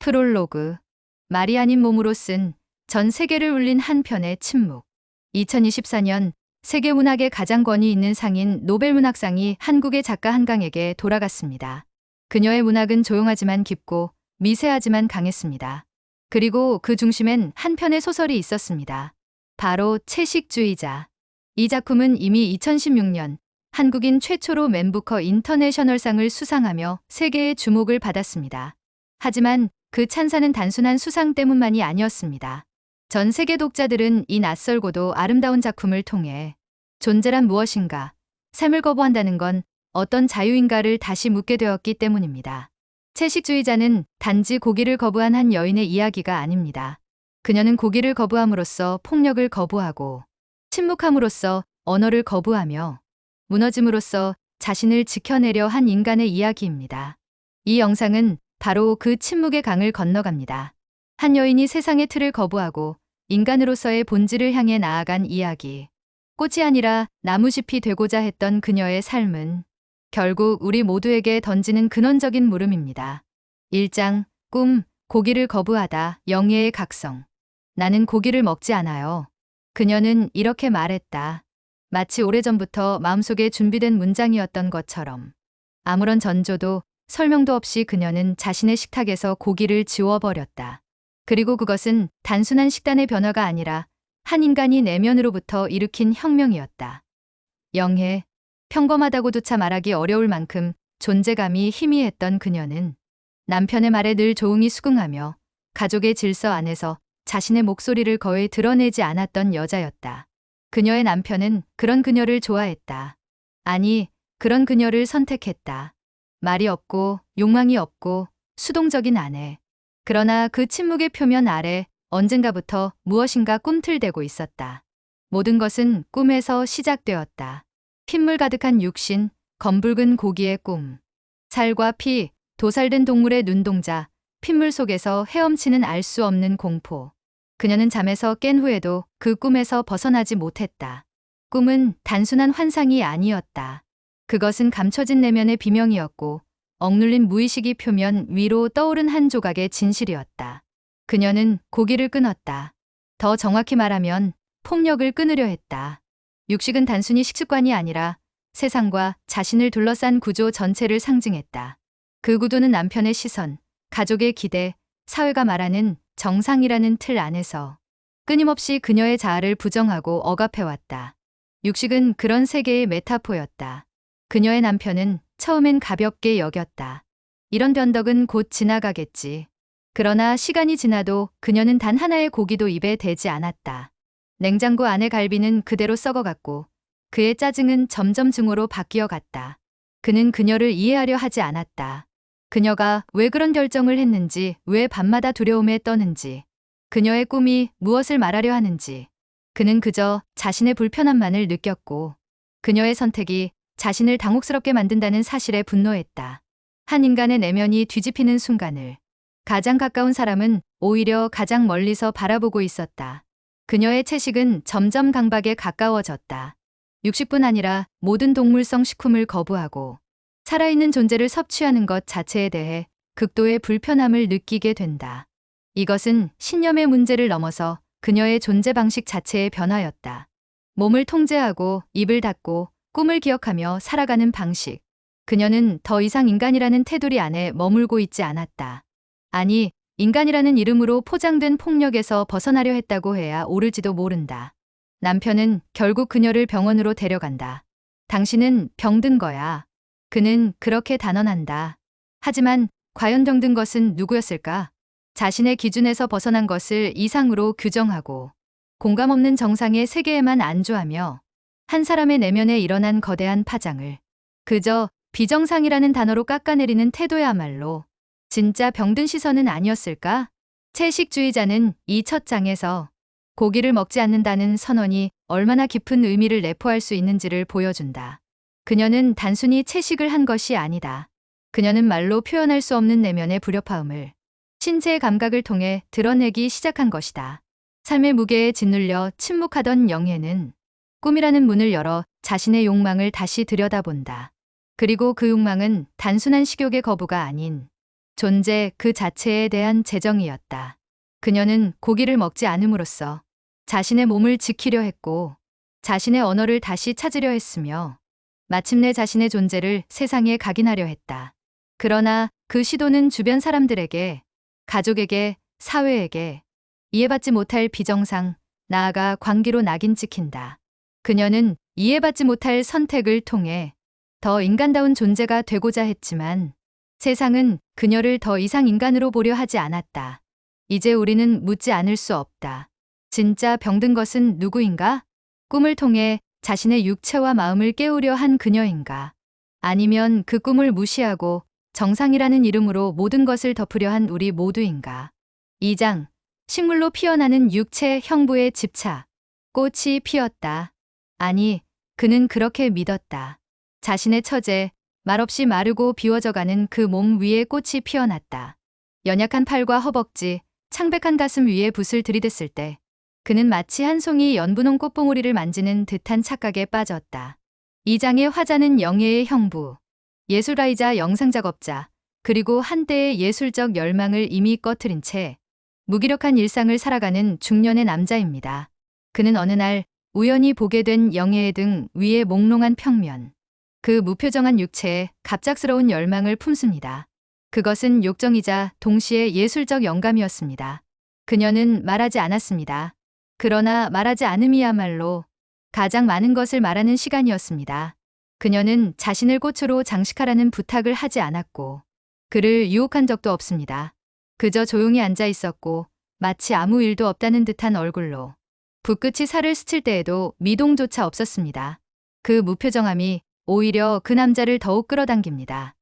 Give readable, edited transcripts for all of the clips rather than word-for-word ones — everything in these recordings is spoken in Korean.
프롤로그. 말이 아닌 몸으로 쓴 전 세계를 울린 한 편의 침묵. 2024년 세계 문학의 가장 권위 있는 상인 노벨문학상이 한국의 작가 한강에게 돌아갔습니다. 그녀의 문학은 조용하지만 깊고 미세하지만 강했습니다. 그리고 그 중심엔 한 편의 소설이 있었습니다. 바로 채식주의자. 이 작품은 이미 2016년 한국인 최초로 맨부커 인터내셔널상을 수상하며 세계의 주목을 받았습니다. 하지만 그 찬사는 단순한 수상 때문만이 아니었습니다. 전 세계 독자들은 이 낯설고도 아름다운 작품을 통해 존재란 무엇인가, 삶을 거부한다는 건 어떤 자유인가를 다시 묻게 되었기 때문입니다. 채식주의자는 단지 고기를 거부한 한 여인의 이야기가 아닙니다. 그녀는 고기를 거부함으로써 폭력을 거부하고, 침묵함으로써 언어를 거부하며, 무너짐으로써 자신을 지켜내려 한 인간의 이야기입니다. 이 영상은 바로 그 침묵의 강을 건너갑니다. 한 여인이 세상의 틀을 거부하고 인간으로서의 본질을 향해 나아간 이야기. 꽃이 아니라 나무숲이 되고자 했던 그녀의 삶은 결국 우리 모두에게 던지는 근원적인 물음입니다. 1장, 꿈, 고기를 거부하다, 영예의 각성. 나는 고기를 먹지 않아요. 그녀는 이렇게 말했다. 마치 오래전부터 마음속에 준비된 문장이었던 것처럼. 아무런 전조도 설명도 없이 그녀는 자신의 식탁에서 고기를 지워버렸다. 그리고 그것은 단순한 식단의 변화가 아니라 한 인간이 내면으로부터 일으킨 혁명이었다. 영해, 평범하다고조차 말하기 어려울 만큼 존재감이 희미했던 그녀는 남편의 말에 늘 조용히 수긍하며 가족의 질서 안에서 자신의 목소리를 거의 드러내지 않았던 여자였다. 그녀의 남편은 그런 그녀를 좋아했다. 아니, 그런 그녀를 선택했다. 말이 없고 욕망이 없고 수동적인 아내. 그러나 그 침묵의 표면 아래 언젠가부터 무엇인가 꿈틀대고 있었다. 모든 것은 꿈에서 시작되었다. 핏물 가득한 육신, 검붉은 고기의 꿈. 살과 피, 도살된 동물의 눈동자, 핏물 속에서 헤엄치는 알 수 없는 공포. 그녀는 잠에서 깬 후에도 그 꿈에서 벗어나지 못했다. 꿈은 단순한 환상이 아니었다. 그것은 감춰진 내면의 비명이었고 억눌린 무의식이 표면 위로 떠오른 한 조각의 진실이었다. 그녀는 고기를 끊었다. 더 정확히 말하면 폭력을 끊으려 했다. 육식은 단순히 식습관이 아니라 세상과 자신을 둘러싼 구조 전체를 상징했다. 그 구도는 남편의 시선, 가족의 기대, 사회가 말하는 정상이라는 틀 안에서 끊임없이 그녀의 자아를 부정하고 억압해왔다. 육식은 그런 세계의 메타포였다. 그녀의 남편은 처음엔 가볍게 여겼다. 이런 변덕은 곧 지나가겠지. 그러나 시간이 지나도 그녀는 단 하나의 고기도 입에 대지 않았다. 냉장고 안의 갈비는 그대로 썩어갔고 그의 짜증은 점점 증오로 바뀌어 갔다. 그는 그녀를 이해하려 하지 않았다. 그녀가 왜 그런 결정을 했는지, 왜 밤마다 두려움에 떠는지, 그녀의 꿈이 무엇을 말하려 하는지. 그는 그저 자신의 불편함만을 느꼈고 그녀의 선택이 자신을 당혹스럽게 만든다는 사실에 분노했다. 한 인간의 내면이 뒤집히는 순간을 가장 가까운 사람은 오히려 가장 멀리서 바라보고 있었다. 그녀의 채식은 점점 강박에 가까워졌다. 육식뿐 아니라 모든 동물성 식품을 거부하고 살아있는 존재를 섭취하는 것 자체에 대해 극도의 불편함을 느끼게 된다. 이것은 신념의 문제를 넘어서 그녀의 존재 방식 자체의 변화였다. 몸을 통제하고 입을 닫고 꿈을 기억하며 살아가는 방식. 그녀는 더 이상 인간이라는 테두리 안에 머물고 있지 않았다. 아니, 인간이라는 이름으로 포장된 폭력에서 벗어나려 했다고 해야 옳을지도 모른다. 남편은 결국 그녀를 병원으로 데려간다. 당신은 병든 거야. 그는 그렇게 단언한다. 하지만 과연 병든 것은 누구였을까? 자신의 기준에서 벗어난 것을 이상으로 규정하고 공감 없는 정상의 세계에만 안주하며 한 사람의 내면에 일어난 거대한 파장을 그저 비정상이라는 단어로 깎아내리는 태도야말로 진짜 병든 시선은 아니었을까? 채식주의자는 이 첫 장에서 고기를 먹지 않는다는 선언이 얼마나 깊은 의미를 내포할 수 있는지를 보여준다. 그녀는 단순히 채식을 한 것이 아니다. 그녀는 말로 표현할 수 없는 내면의 불협화음을 신체의 감각을 통해 드러내기 시작한 것이다. 삶의 무게에 짓눌려 침묵하던 영예는 꿈이라는 문을 열어 자신의 욕망을 다시 들여다본다. 그리고 그 욕망은 단순한 식욕의 거부가 아닌 존재 그 자체에 대한 재정이었다. 그녀는 고기를 먹지 않음으로써 자신의 몸을 지키려 했고 자신의 언어를 다시 찾으려 했으며 마침내 자신의 존재를 세상에 각인하려 했다. 그러나 그 시도는 주변 사람들에게, 가족에게, 사회에게 이해받지 못할 비정상, 나아가 광기로 낙인 찍힌다. 그녀는 이해받지 못할 선택을 통해 더 인간다운 존재가 되고자 했지만 세상은 그녀를 더 이상 인간으로 보려 하지 않았다. 이제 우리는 묻지 않을 수 없다. 진짜 병든 것은 누구인가? 꿈을 통해 자신의 육체와 마음을 깨우려 한 그녀인가? 아니면 그 꿈을 무시하고 정상이라는 이름으로 모든 것을 덮으려 한 우리 모두인가? 2장. 식물로 피어나는 육체 형부의 집착. 꽃이 피었다. 아니, 그는 그렇게 믿었다. 자신의 처제, 말없이 마르고 비워져가는 그 몸 위에 꽃이 피어났다. 연약한 팔과 허벅지, 창백한 가슴 위에 붓을 들이댔을 때 그는 마치 한 송이 연분홍 꽃봉오리를 만지는 듯한 착각에 빠졌다. 이 장의 화자는 영예의 형부, 예술가이자 영상작업자, 그리고 한때의 예술적 열망을 이미 꺼트린 채 무기력한 일상을 살아가는 중년의 남자입니다. 그는 어느 날 우연히 보게 된 영예의 등 위에 몽롱한 평면, 그 무표정한 육체에 갑작스러운 열망을 품습니다. 그것은 욕정이자 동시에 예술적 영감이었습니다. 그녀는 말하지 않았습니다. 그러나 말하지 않음이야말로 가장 많은 것을 말하는 시간이었습니다. 그녀는 자신을 꽃으로 장식하라는 부탁을 하지 않았고 그를 유혹한 적도 없습니다. 그저 조용히 앉아 있었고 마치 아무 일도 없다는 듯한 얼굴로 붓끝이 살을 스칠 때에도 미동조차 없었습니다. 그 무표정함이 오히려 그 남자를 더욱 끌어당깁니다.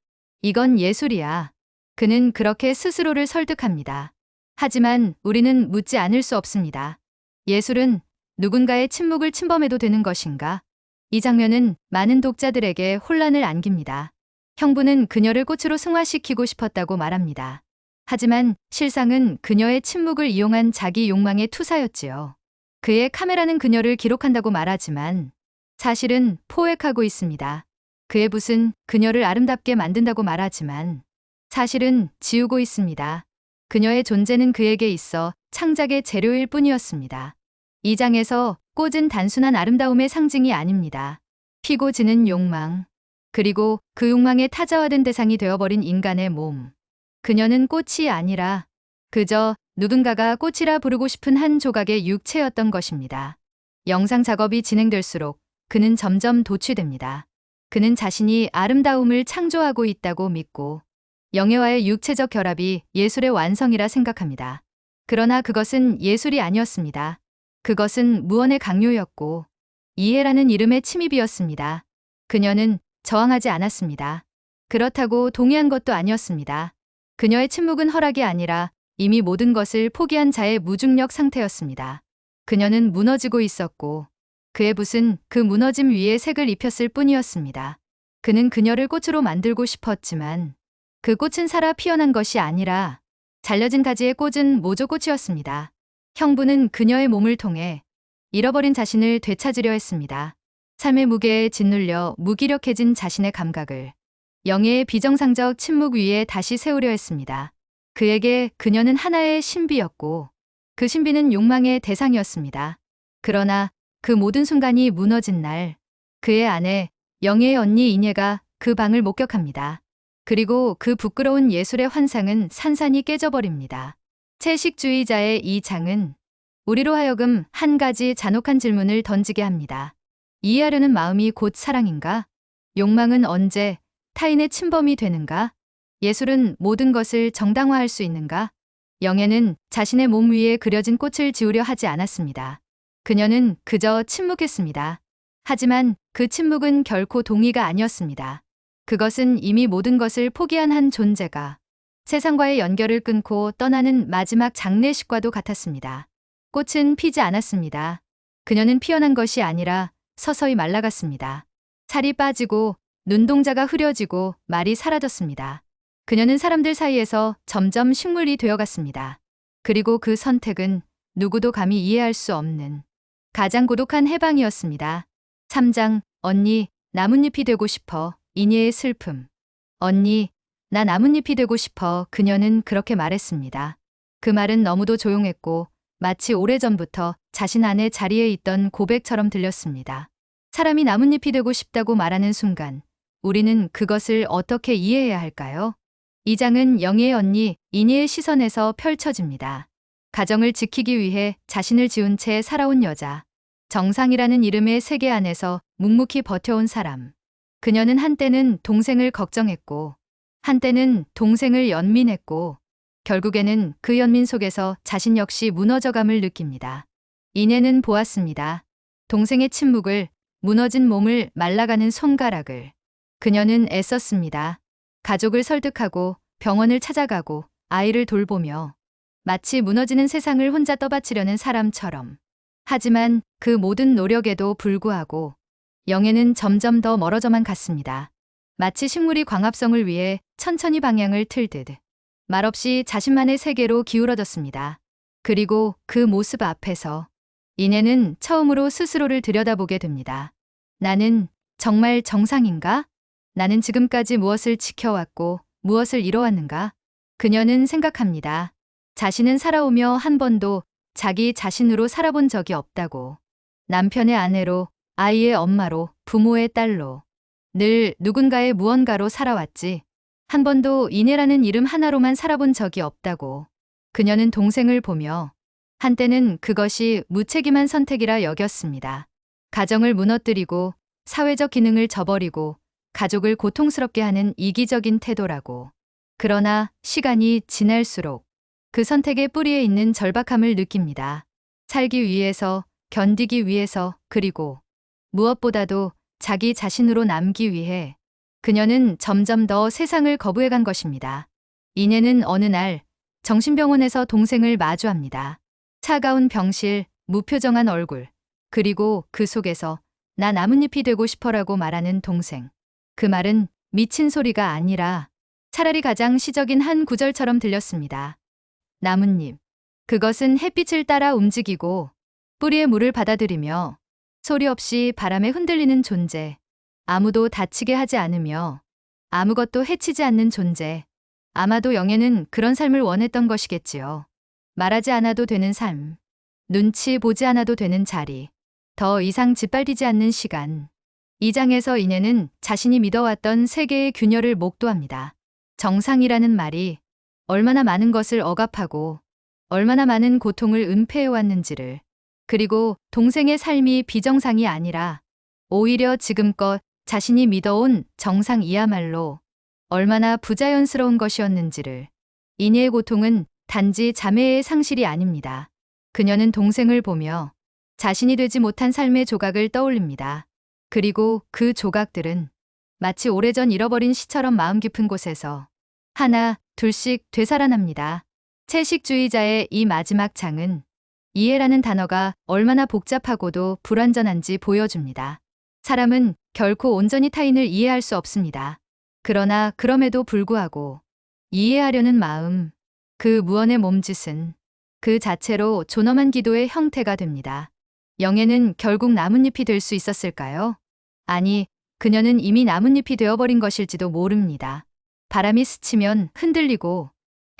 이건 예술이야. 그는 그렇게 스스로를 설득합니다. 하지만 우리는 묻지 않을 수 없습니다. 예술은 누군가의 침묵을 침범해도 되는 것인가? 이 장면은 많은 독자들에게 혼란을 안깁니다. 형부는 그녀를 꽃으로 승화시키고 싶었다고 말합니다. 하지만 실상은 그녀의 침묵을 이용한 자기 욕망의 투사였지요. 그의 카메라는 그녀를 기록한다고 말하지만 사실은 포획하고 있습니다. 그의 붓은 그녀를 아름답게 만든다고 말하지만 사실은 지우고 있습니다. 그녀의 존재는 그에게 있어 창작의 재료일 뿐이었습니다. 이 장에서 꽃은 단순한 아름다움의 상징이 아닙니다. 피고 지는 욕망, 그리고 그 욕망에 타자화된 대상이 되어버린 인간의 몸. 그녀는 꽃이 아니라 그저 누군가가 꽃이라 부르고 싶은 한 조각의 육체였던 것입니다. 영상 작업이 진행될수록 그는 점점 도취됩니다. 그는 자신이 아름다움을 창조하고 있다고 믿고 영예와의 육체적 결합이 예술의 완성이라 생각합니다. 그러나 그것은 예술이 아니었습니다. 그것은 무언의 강요였고 이해라는 이름의 침입이었습니다. 그녀는 저항하지 않았습니다. 그렇다고 동의한 것도 아니었습니다. 그녀의 침묵은 허락이 아니라 이미 모든 것을 포기한 자의 무중력 상태였습니다. 그녀는 무너지고 있었고 그의 붓은 그 무너짐 위에 색을 입혔을 뿐이었습니다. 그는 그녀를 꽃으로 만들고 싶었지만 그 꽃은 살아 피어난 것이 아니라 잘려진 가지의 꽂은 모조꽃이었습니다. 형부는 그녀의 몸을 통해 잃어버린 자신을 되찾으려 했습니다. 삶의 무게에 짓눌려 무기력해진 자신의 감각을 영예의 비정상적 침묵 위에 다시 세우려 했습니다. 그에게 그녀는 하나의 신비였고 그 신비는 욕망의 대상이었습니다. 그러나 그 모든 순간이 무너진 날 그의 아내 영예의 언니 이녀가 그 방을 목격합니다. 그리고 그 부끄러운 예술의 환상은 산산이 깨져버립니다. 채식주의자의 이 장은 우리로 하여금 한 가지 잔혹한 질문을 던지게 합니다. 이해하려는 마음이 곧 사랑인가? 욕망은 언제 타인의 침범이 되는가? 예술은 모든 것을 정당화할 수 있는가? 영예는 자신의 몸 위에 그려진 꽃을 지우려 하지 않았습니다. 그녀는 그저 침묵했습니다. 하지만 그 침묵은 결코 동의가 아니었습니다. 그것은 이미 모든 것을 포기한 한 존재가 세상과의 연결을 끊고 떠나는 마지막 장례식과도 같았습니다. 꽃은 피지 않았습니다. 그녀는 피어난 것이 아니라 서서히 말라갔습니다. 살이 빠지고 눈동자가 흐려지고 말이 사라졌습니다. 그녀는 사람들 사이에서 점점 식물이 되어갔습니다. 그리고 그 선택은 누구도 감히 이해할 수 없는 가장 고독한 해방이었습니다. 3장, 언니, 나뭇잎이 되고 싶어. 이니의 슬픔. 언니, 나 나뭇잎이 되고 싶어. 그녀는 그렇게 말했습니다. 그 말은 너무도 조용했고 마치 오래전부터 자신 안에 자리에 있던 고백처럼 들렸습니다. 사람이 나뭇잎이 되고 싶다고 말하는 순간 우리는 그것을 어떻게 이해해야 할까요? 이 장은 영희의 언니 이니의 시선에서 펼쳐집니다. 가정을 지키기 위해 자신을 지운 채 살아온 여자. 정상이라는 이름의 세계 안에서 묵묵히 버텨온 사람. 그녀는 한때는 동생을 걱정했고 한때는 동생을 연민했고 결국에는 그 연민 속에서 자신 역시 무너져감을 느낍니다. 이내는 보았습니다. 동생의 침묵을, 무너진 몸을, 말라가는 손가락을. 그녀는 애썼습니다. 가족을 설득하고 병원을 찾아가고 아이를 돌보며 마치 무너지는 세상을 혼자 떠받치려는 사람처럼. 하지만 그 모든 노력에도 불구하고 영애는 점점 더 멀어져만 갔습니다. 마치 식물이 광합성을 위해 천천히 방향을 틀듯 말없이 자신만의 세계로 기울어졌습니다. 그리고 그 모습 앞에서 이내는 처음으로 스스로를 들여다보게 됩니다. 나는 정말 정상인가? 나는 지금까지 무엇을 지켜왔고 무엇을 이뤄왔는가? 그녀는 생각합니다. 자신은 살아오며 한 번도 자기 자신으로 살아본 적이 없다고. 남편의 아내로, 아이의 엄마로, 부모의 딸로. 늘 누군가의 무언가로 살아왔지. 한 번도 이내라는 이름 하나로만 살아본 적이 없다고. 그녀는 동생을 보며 한때는 그것이 무책임한 선택이라 여겼습니다. 가정을 무너뜨리고 사회적 기능을 저버리고 가족을 고통스럽게 하는 이기적인 태도라고. 그러나 시간이 지날수록 그 선택의 뿌리에 있는 절박함을 느낍니다. 살기 위해서, 견디기 위해서, 그리고 무엇보다도 자기 자신으로 남기 위해 그녀는 점점 더 세상을 거부해간 것입니다. 이내는 어느 날 정신병원에서 동생을 마주합니다. 차가운 병실, 무표정한 얼굴, 그리고 그 속에서 나 나뭇잎이 되고 싶어라고 말하는 동생. 그 말은 미친 소리가 아니라 차라리 가장 시적인 한 구절처럼 들렸습니다. 나뭇잎. 그것은 햇빛을 따라 움직이고 뿌리의 물을 받아들이며 소리 없이 바람에 흔들리는 존재. 아무도 다치게 하지 않으며 아무것도 해치지 않는 존재. 아마도 영애는 그런 삶을 원했던 것이겠지요. 말하지 않아도 되는 삶. 눈치 보지 않아도 되는 자리. 더 이상 짓밟히지 않는 시간. 이 장에서 이내는 자신이 믿어왔던 세계의 균열을 목도합니다. 정상이라는 말이 얼마나 많은 것을 억압하고 얼마나 많은 고통을 은폐해왔는지를, 그리고 동생의 삶이 비정상이 아니라 오히려 지금껏 자신이 믿어온 정상이야말로 얼마나 부자연스러운 것이었는지를. 이내의 고통은 단지 자매의 상실이 아닙니다. 그녀는 동생을 보며 자신이 되지 못한 삶의 조각을 떠올립니다. 그리고 그 조각들은 마치 오래전 잃어버린 시처럼 마음 깊은 곳에서 하나, 둘씩 되살아납니다. 채식주의자의 이 마지막 장은 이해라는 단어가 얼마나 복잡하고도 불완전한지 보여줍니다. 사람은 결코 온전히 타인을 이해할 수 없습니다. 그러나 그럼에도 불구하고 이해하려는 마음, 그 무언의 몸짓은 그 자체로 존엄한 기도의 형태가 됩니다. 영애는 결국 나뭇잎이 될 수 있었을까요? 아니, 그녀는 이미 나뭇잎이 되어버린 것일지도 모릅니다. 바람이 스치면 흔들리고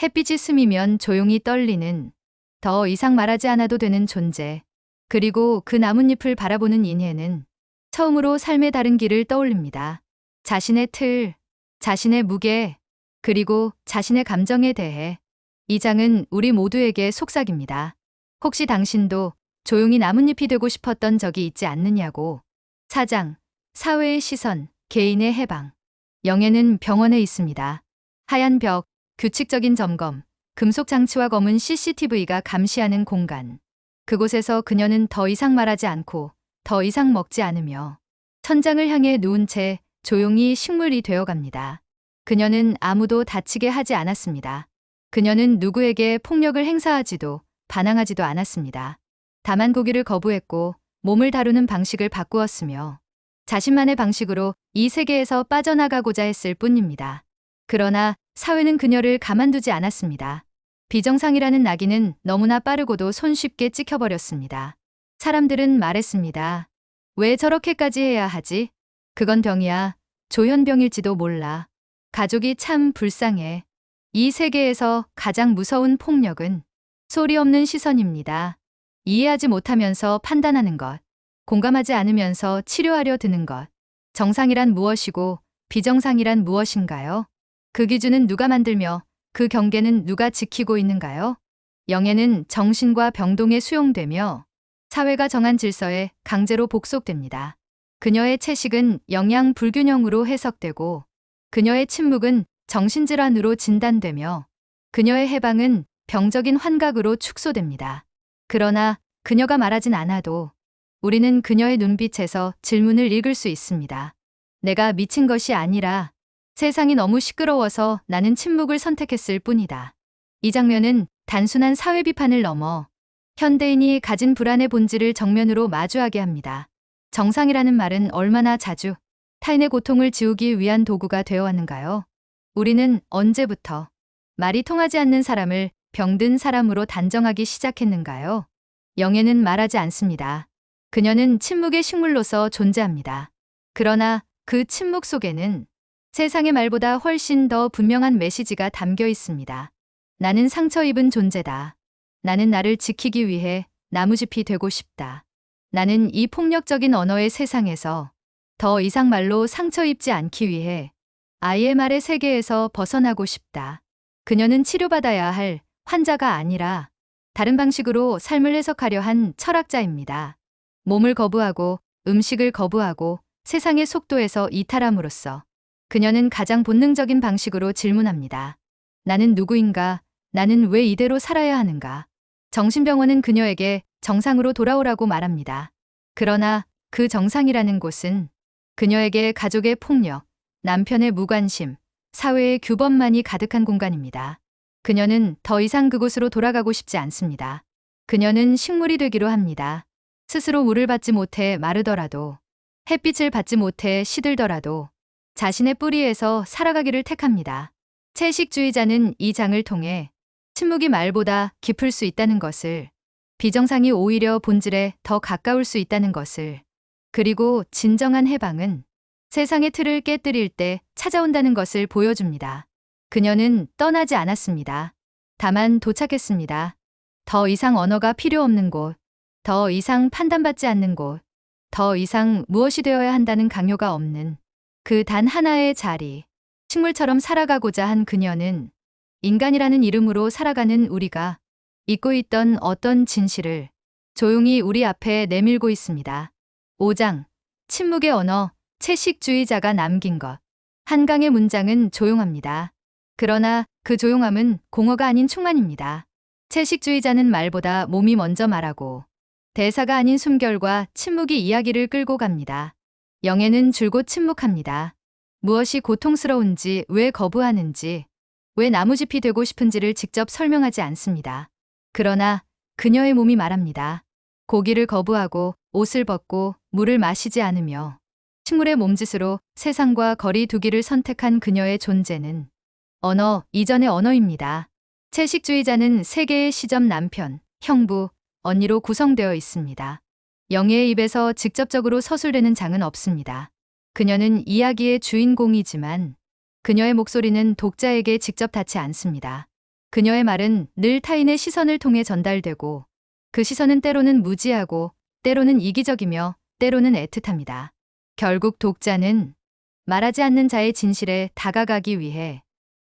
햇빛이 스미면 조용히 떨리는, 더 이상 말하지 않아도 되는 존재. 그리고 그 나뭇잎을 바라보는 인해는 처음으로 삶의 다른 길을 떠올립니다. 자신의 틀, 자신의 무게, 그리고 자신의 감정에 대해. 이 장은 우리 모두에게 속삭입니다. 혹시 당신도 조용히 나뭇잎이 되고 싶었던 적이 있지 않느냐고. 4장, 사회의 시선, 개인의 해방. 영애는 병원에 있습니다. 하얀 벽, 규칙적인 점검, 금속 장치와 검은 CCTV가 감시하는 공간. 그곳에서 그녀는 더 이상 말하지 않고 더 이상 먹지 않으며 천장을 향해 누운 채 조용히 식물이 되어갑니다. 그녀는 아무도 다치게 하지 않았습니다. 그녀는 누구에게 폭력을 행사하지도 반항하지도 않았습니다. 다만 고기를 거부했고 몸을 다루는 방식을 바꾸었으며 자신만의 방식으로 이 세계에서 빠져나가고자 했을 뿐입니다. 그러나 사회는 그녀를 가만두지 않았습니다. 비정상이라는 낙인은 너무나 빠르고도 손쉽게 찍혀버렸습니다. 사람들은 말했습니다. 왜 저렇게까지 해야 하지? 그건 병이야. 조현병일지도 몰라. 가족이 참 불쌍해. 이 세계에서 가장 무서운 폭력은 소리 없는 시선입니다. 이해하지 못하면서 판단하는 것, 공감하지 않으면서 치료하려 드는 것. 정상이란 무엇이고 비정상이란 무엇인가요? 그 기준은 누가 만들며 그 경계는 누가 지키고 있는가요? 영예는 정신과 병동에 수용되며 사회가 정한 질서에 강제로 복속됩니다. 그녀의 채식은 영양 불균형으로 해석되고 그녀의 침묵은 정신질환으로 진단되며 그녀의 해방은 병적인 환각으로 축소됩니다. 그러나 그녀가 말하진 않아도 우리는 그녀의 눈빛에서 질문을 읽을 수 있습니다. 내가 미친 것이 아니라 세상이 너무 시끄러워서 나는 침묵을 선택했을 뿐이다. 이 장면은 단순한 사회 비판을 넘어 현대인이 가진 불안의 본질을 정면으로 마주하게 합니다. 정상이라는 말은 얼마나 자주 타인의 고통을 지우기 위한 도구가 되어 왔는가요? 우리는 언제부터 말이 통하지 않는 사람을 병든 사람으로 단정하기 시작했는가요? 영예는 말하지 않습니다. 그녀는 침묵의 식물로서 존재합니다. 그러나 그 침묵 속에는 세상의 말보다 훨씬 더 분명한 메시지가 담겨 있습니다. 나는 상처 입은 존재다. 나는 나를 지키기 위해 나무짚이 되고 싶다. 나는 이 폭력적인 언어의 세상에서 더 이상 말로 상처 입지 않기 위해 아이의 말의 세계에서 벗어나고 싶다. 그녀는 치료받아야 할 환자가 아니라 다른 방식으로 삶을 해석하려 한 철학자입니다. 몸을 거부하고 음식을 거부하고 세상의 속도에서 이탈함으로써 그녀는 가장 본능적인 방식으로 질문합니다. 나는 누구인가? 나는 왜 이대로 살아야 하는가? 정신병원은 그녀에게 정상으로 돌아오라고 말합니다. 그러나 그 정상이라는 곳은 그녀에게 가족의 폭력, 남편의 무관심, 사회의 규범만이 가득한 공간입니다. 그녀는 더 이상 그곳으로 돌아가고 싶지 않습니다. 그녀는 식물이 되기로 합니다. 스스로 물을 받지 못해 마르더라도, 햇빛을 받지 못해 시들더라도 자신의 뿌리에서 살아가기를 택합니다. 채식주의자는 이 장을 통해 침묵이 말보다 깊을 수 있다는 것을, 비정상이 오히려 본질에 더 가까울 수 있다는 것을, 그리고 진정한 해방은 세상의 틀을 깨뜨릴 때 찾아온다는 것을 보여줍니다. 그녀는 떠나지 않았습니다. 다만 도착했습니다. 더 이상 언어가 필요 없는 곳, 더 이상 판단받지 않는 곳, 더 이상 무엇이 되어야 한다는 강요가 없는 그 단 하나의 자리. 식물처럼 살아가고자 한 그녀는 인간이라는 이름으로 살아가는 우리가 잊고 있던 어떤 진실을 조용히 우리 앞에 내밀고 있습니다. 5장. 침묵의 언어, 채식주의자가 남긴 것. 한강의 문장은 조용합니다. 그러나 그 조용함은 공허가 아닌 충만입니다. 채식주의자는 말보다 몸이 먼저 말하고 대사가 아닌 숨결과 침묵이 이야기를 끌고 갑니다. 영예는 줄곧 침묵합니다. 무엇이 고통스러운지, 왜 거부하는지, 왜 나무짚이 되고 싶은지를 직접 설명하지 않습니다. 그러나 그녀의 몸이 말합니다. 고기를 거부하고 옷을 벗고 물을 마시지 않으며 식물의 몸짓으로 세상과 거리 두기를 선택한 그녀의 존재는 언어 이전의 언어입니다. 채식주의자는 세계의 시점 남편, 형부, 언니로 구성되어 있습니다. 영예의 입에서 직접적으로 서술되는 장은 없습니다. 그녀는 이야기의 주인공이지만 그녀의 목소리는 독자에게 직접 닿지 않습니다. 그녀의 말은 늘 타인의 시선을 통해 전달되고 그 시선은 때로는 무지하고 때로는 이기적이며 때로는 애틋합니다. 결국 독자는 말하지 않는 자의 진실에 다가가기 위해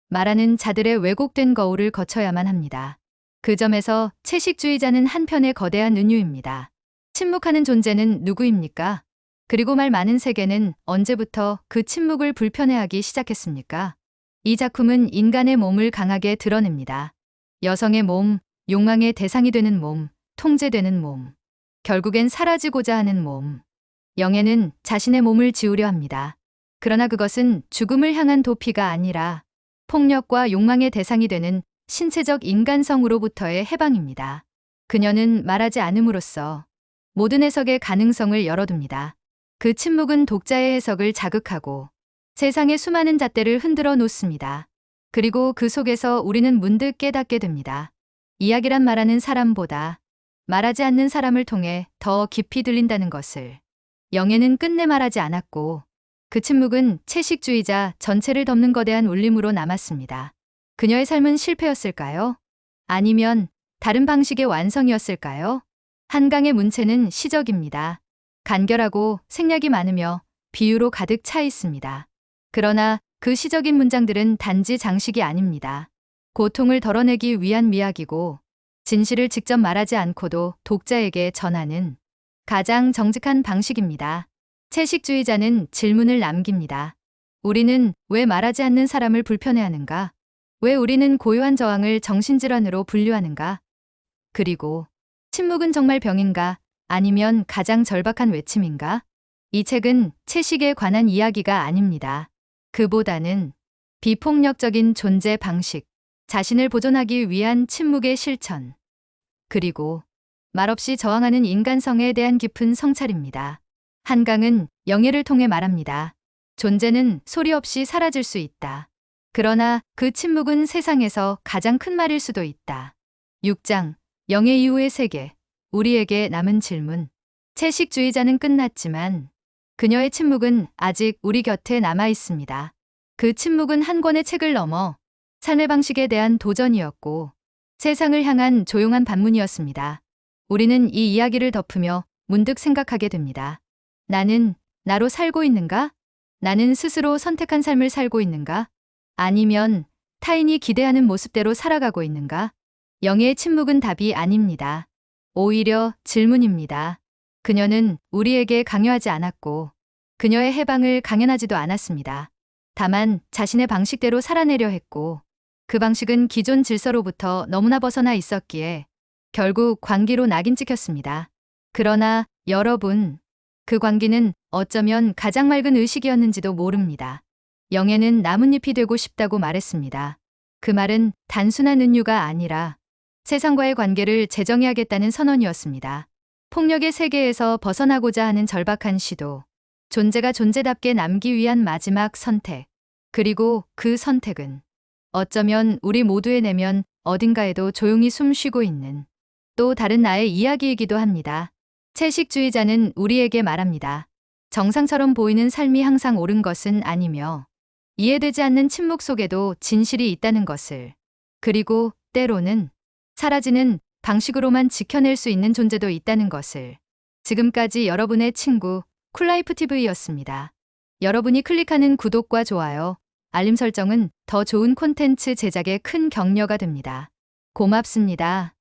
말하는 자들의 왜곡된 거울을 거쳐야만 합니다. 그 점에서 채식주의자는 한편의 거대한 은유입니다. 침묵하는 존재는 누구입니까? 그리고 말 많은 세계는 언제부터 그 침묵을 불편해하기 시작했습니까? 이 작품은 인간의 몸을 강하게 드러냅니다. 여성의 몸, 욕망의 대상이 되는 몸, 통제되는 몸, 결국엔 사라지고자 하는 몸. 영예는 자신의 몸을 지우려 합니다. 그러나 그것은 죽음을 향한 도피가 아니라 폭력과 욕망의 대상이 되는 신체적 인간성으로부터의 해방입니다. 그녀는 말하지 않음으로써 모든 해석의 가능성을 열어둡니다. 그 침묵은 독자의 해석을 자극하고 세상의 수많은 잣대를 흔들어 놓습니다. 그리고 그 속에서 우리는 문득 깨닫게 됩니다. 이야기란 말하는 사람보다 말하지 않는 사람을 통해 더 깊이 들린다는 것을. 영예는 끝내 말하지 않았고 그 침묵은 채식주의자 전체를 덮는 거대한 울림으로 남았습니다. 그녀의 삶은 실패였을까요? 아니면 다른 방식의 완성이었을까요? 한강의 문체는 시적입니다. 간결하고 생략이 많으며 비유로 가득 차 있습니다. 그러나 그 시적인 문장들은 단지 장식이 아닙니다. 고통을 덜어내기 위한 미학이고 진실을 직접 말하지 않고도 독자에게 전하는 가장 정직한 방식입니다. 채식주의자는 질문을 남깁니다. 우리는 왜 말하지 않는 사람을 불편해하는가? 왜 우리는 고요한 저항을 정신질환으로 분류하는가? 그리고 침묵은 정말 병인가? 아니면 가장 절박한 외침인가? 이 책은 채식에 관한 이야기가 아닙니다. 그보다는 비폭력적인 존재 방식, 자신을 보존하기 위한 침묵의 실천, 그리고 말없이 저항하는 인간성에 대한 깊은 성찰입니다. 한강은 영예를 통해 말합니다. 존재는 소리 없이 사라질 수 있다. 그러나 그 침묵은 세상에서 가장 큰 말일 수도 있다. 6장, 영예 이후의 세계, 우리에게 남은 질문. 채식주의자는 끝났지만 그녀의 침묵은 아직 우리 곁에 남아 있습니다. 그 침묵은 한 권의 책을 넘어 삶의 방식에 대한 도전이었고 세상을 향한 조용한 반문이었습니다. 우리는 이 이야기를 덮으며 문득 생각하게 됩니다. 나는 나로 살고 있는가? 나는 스스로 선택한 삶을 살고 있는가? 아니면 타인이 기대하는 모습대로 살아가고 있는가? 영예의 침묵은 답이 아닙니다. 오히려 질문입니다. 그녀는 우리에게 강요하지 않았고 그녀의 해방을 강연하지도 않았습니다. 다만 자신의 방식대로 살아내려 했고 그 방식은 기존 질서로부터 너무나 벗어나 있었기에 결국 광기로 낙인 찍혔습니다. 그러나 여러분, 그 광기는 어쩌면 가장 맑은 의식이었는지도 모릅니다. 영예는 나뭇잎이 되고 싶다고 말했습니다. 그 말은 단순한 은유가 아니라 세상과의 관계를 재정의하겠다는 선언이었습니다. 폭력의 세계에서 벗어나고자 하는 절박한 시도, 존재가 존재답게 남기 위한 마지막 선택, 그리고 그 선택은 어쩌면 우리 모두의 내면 어딘가에도 조용히 숨쉬고 있는 또 다른 나의 이야기이기도 합니다. 채식주의자는 우리에게 말합니다. 정상처럼 보이는 삶이 항상 옳은 것은 아니며 이해되지 않는 침묵 속에도 진실이 있다는 것을, 그리고 때로는 사라지는 방식으로만 지켜낼 수 있는 존재도 있다는 것을. 지금까지 여러분의 친구 쿨라이프TV였습니다. 여러분이 클릭하는 구독과 좋아요, 알림 설정은 더 좋은 콘텐츠 제작에 큰 격려가 됩니다. 고맙습니다.